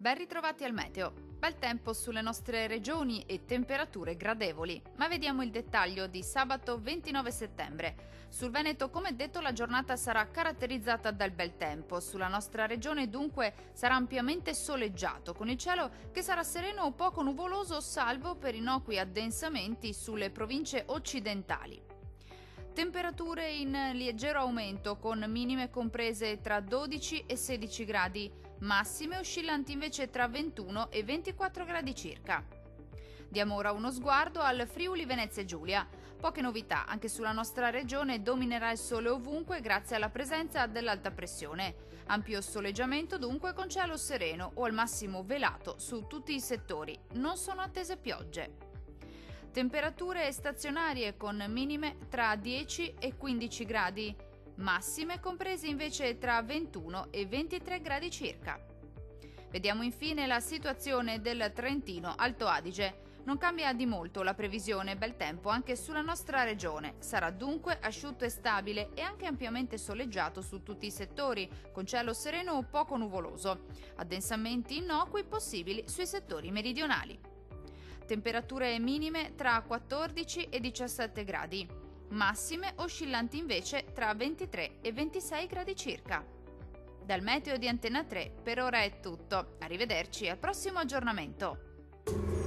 Ben ritrovati al meteo. Bel tempo sulle nostre regioni e temperature gradevoli, ma vediamo il dettaglio di sabato 29 settembre. Sul Veneto, come detto, la giornata sarà caratterizzata dal bel tempo. Sulla nostra regione dunque sarà ampiamente soleggiato, con il cielo che sarà sereno o poco nuvoloso, salvo per innocui addensamenti sulle province occidentali. Temperature in leggero aumento, con minime comprese tra 12 e 16 gradi, massime oscillanti invece tra 21 e 24 gradi circa. Diamo ora uno sguardo al Friuli Venezia Giulia. Poche novità, anche sulla nostra regione dominerà il sole ovunque grazie alla presenza dell'alta pressione. Ampio soleggiamento dunque con cielo sereno o al massimo velato su tutti i settori. Non sono attese piogge. Temperature stazionarie con minime tra 10 e 15 gradi, massime comprese invece tra 21 e 23 gradi circa. Vediamo infine la situazione del Trentino Alto Adige. Non cambia di molto la previsione bel tempo anche sulla nostra regione. Sarà dunque asciutto e stabile e anche ampiamente soleggiato su tutti i settori, con cielo sereno o poco nuvoloso. Addensamenti innocui possibili sui settori meridionali. Temperature minime tra 14 e 17 gradi, massime oscillanti invece tra 23 e 26 gradi circa. Dal meteo di Antena 3 per ora è tutto. Arrivederci al prossimo aggiornamento.